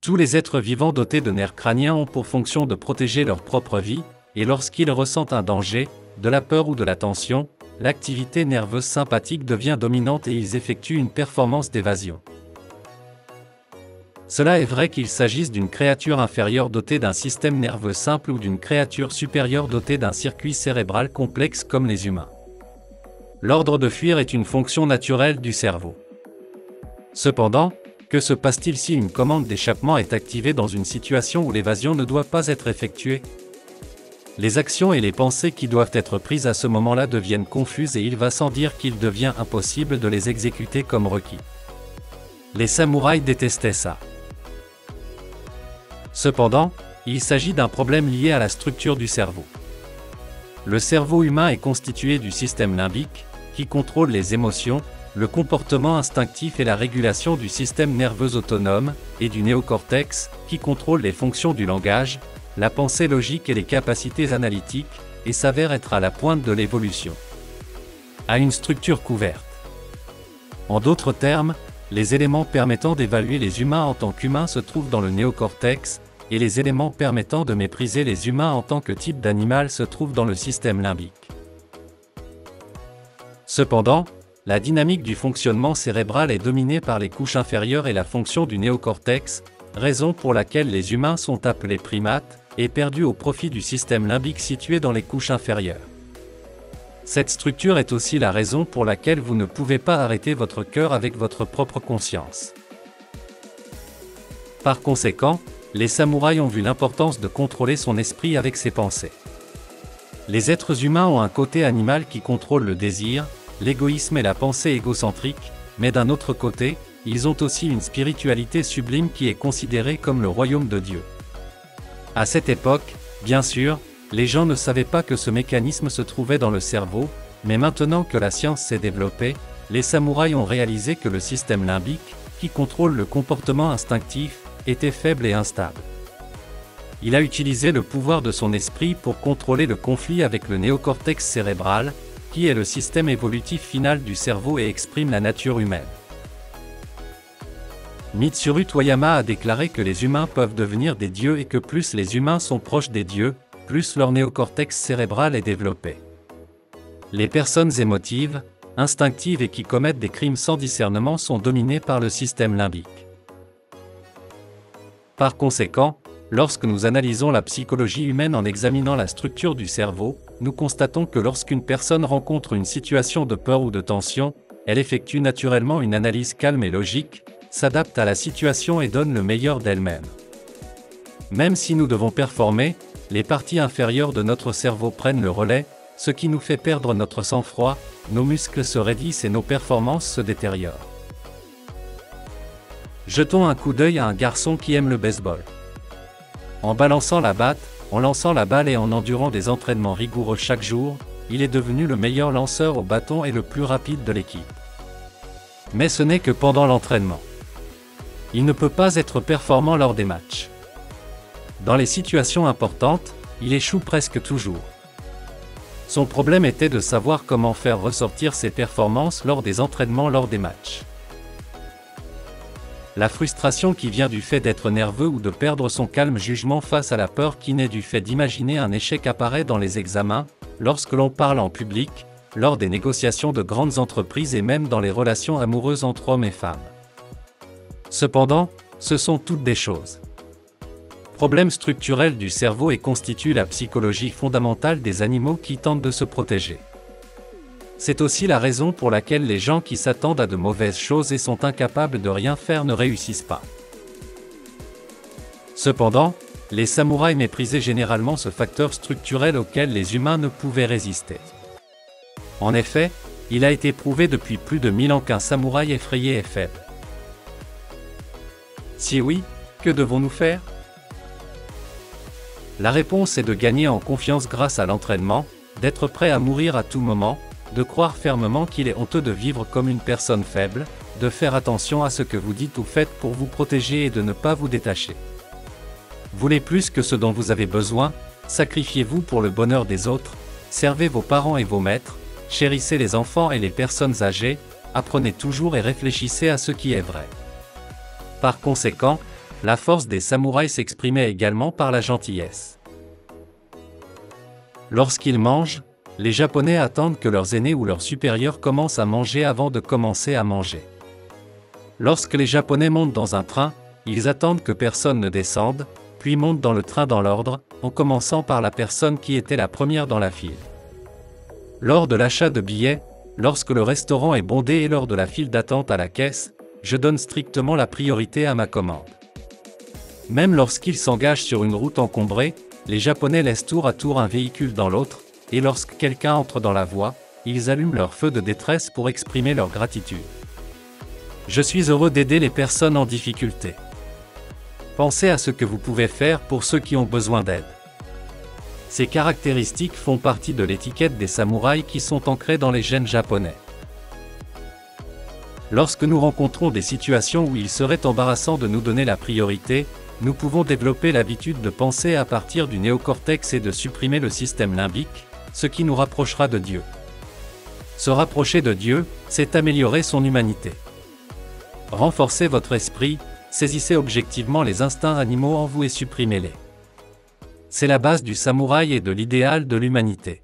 Tous les êtres vivants dotés de nerfs crâniens ont pour fonction de protéger leur propre vie, et lorsqu'ils ressentent un danger, de la peur ou de la tension, l'activité nerveuse sympathique devient dominante et ils effectuent une performance d'évasion. Cela est vrai qu'il s'agisse d'une créature inférieure dotée d'un système nerveux simple ou d'une créature supérieure dotée d'un circuit cérébral complexe comme les humains. L'ordre de fuir est une fonction naturelle du cerveau. Cependant, que se passe-t-il si une commande d'échappement est activée dans une situation où l'évasion ne doit pas être effectuée ? Les actions et les pensées qui doivent être prises à ce moment-là deviennent confuses et il va sans dire qu'il devient impossible de les exécuter comme requis. Les samouraïs détestaient ça. Cependant, il s'agit d'un problème lié à la structure du cerveau. Le cerveau humain est constitué du système limbique, qui contrôle les émotions, le comportement instinctif et la régulation du système nerveux autonome, et du néocortex, qui contrôle les fonctions du langage, la pensée logique et les capacités analytiques, et s'avère être à la pointe de l'évolution. A une structure couverte. En d'autres termes, les éléments permettant d'évaluer les humains en tant qu'humains se trouvent dans le néocortex, et les éléments permettant de mépriser les humains en tant que type d'animal se trouvent dans le système limbique. Cependant, la dynamique du fonctionnement cérébral est dominée par les couches inférieures et la fonction du néocortex, raison pour laquelle les humains sont appelés primates, et perdus au profit du système limbique situé dans les couches inférieures. Cette structure est aussi la raison pour laquelle vous ne pouvez pas arrêter votre cœur avec votre propre conscience. Par conséquent, les samouraïs ont vu l'importance de contrôler son esprit avec ses pensées. Les êtres humains ont un côté animal qui contrôle le désir, l'égoïsme et la pensée égocentrique, mais d'un autre côté, ils ont aussi une spiritualité sublime qui est considérée comme le royaume de Dieu. À cette époque, bien sûr, les gens ne savaient pas que ce mécanisme se trouvait dans le cerveau, mais maintenant que la science s'est développée, les samouraïs ont réalisé que le système limbique, qui contrôle le comportement instinctif, était faible et instable. Il a utilisé le pouvoir de son esprit pour contrôler le conflit avec le néocortex cérébral, qui est le système évolutif final du cerveau et exprime la nature humaine. Mitsuru Toyama a déclaré que les humains peuvent devenir des dieux et que plus les humains sont proches des dieux, plus leur néocortex cérébral est développé. Les personnes émotives, instinctives et qui commettent des crimes sans discernement sont dominées par le système limbique. Par conséquent, lorsque nous analysons la psychologie humaine en examinant la structure du cerveau, nous constatons que lorsqu'une personne rencontre une situation de peur ou de tension, elle effectue naturellement une analyse calme et logique, s'adapte à la situation et donne le meilleur d'elle-même. Même si nous devons performer, les parties inférieures de notre cerveau prennent le relais, ce qui nous fait perdre notre sang-froid, nos muscles se raidissent et nos performances se détériorent. Jetons un coup d'œil à un garçon qui aime le baseball. En balançant la batte, en lançant la balle et en endurant des entraînements rigoureux chaque jour, il est devenu le meilleur lanceur au bâton et le plus rapide de l'équipe. Mais ce n'est que pendant l'entraînement. Il ne peut pas être performant lors des matchs. Dans les situations importantes, il échoue presque toujours. Son problème était de savoir comment faire ressortir ses performances lors des entraînements lors des matchs. La frustration qui vient du fait d'être nerveux ou de perdre son calme jugement face à la peur qui naît du fait d'imaginer un échec apparaît dans les examens, lorsque l'on parle en public, lors des négociations de grandes entreprises et même dans les relations amoureuses entre hommes et femmes. Cependant, ce sont toutes des choses. Problème structurel du cerveau et constitue la psychologie fondamentale des animaux qui tentent de se protéger. C'est aussi la raison pour laquelle les gens qui s'attendent à de mauvaises choses et sont incapables de rien faire ne réussissent pas. Cependant, les samouraïs méprisaient généralement ce facteur structurel auquel les humains ne pouvaient résister. En effet, il a été prouvé depuis plus de 1000 ans qu'un samouraï effrayé est faible. Si oui, que devons-nous faire ? La réponse est de gagner en confiance grâce à l'entraînement, d'être prêt à mourir à tout moment, de croire fermement qu'il est honteux de vivre comme une personne faible, de faire attention à ce que vous dites ou faites pour vous protéger et de ne pas vous détacher. Voulez plus que ce dont vous avez besoin, sacrifiez-vous pour le bonheur des autres, servez vos parents et vos maîtres, chérissez les enfants et les personnes âgées, apprenez toujours et réfléchissez à ce qui est vrai. Par conséquent, La force des samouraïs s'exprimait également par la gentillesse. Lorsqu'ils mangent, les Japonais attendent que leurs aînés ou leurs supérieurs commencent à manger avant de commencer à manger. Lorsque les Japonais montent dans un train, ils attendent que personne ne descende, puis montent dans le train dans l'ordre, en commençant par la personne qui était la première dans la file. Lors de l'achat de billets, lorsque le restaurant est bondé et lors de la file d'attente à la caisse, je donne strictement la priorité à ma commande. Même lorsqu'ils s'engagent sur une route encombrée, les Japonais laissent tour à tour un véhicule dans l'autre, et lorsque quelqu'un entre dans la voie, ils allument leur feu de détresse pour exprimer leur gratitude. Je suis heureux d'aider les personnes en difficulté. Pensez à ce que vous pouvez faire pour ceux qui ont besoin d'aide. Ces caractéristiques font partie de l'étiquette des samouraïs qui sont ancrées dans les gènes japonais. Lorsque nous rencontrons des situations où il serait embarrassant de nous donner la priorité, nous pouvons développer l'habitude de penser à partir du néocortex et de supprimer le système limbique, ce qui nous rapprochera de Dieu. Se rapprocher de Dieu, c'est améliorer son humanité. Renforcez votre esprit, saisissez objectivement les instincts animaux en vous et supprimez-les. C'est la base du samouraï et de l'idéal de l'humanité.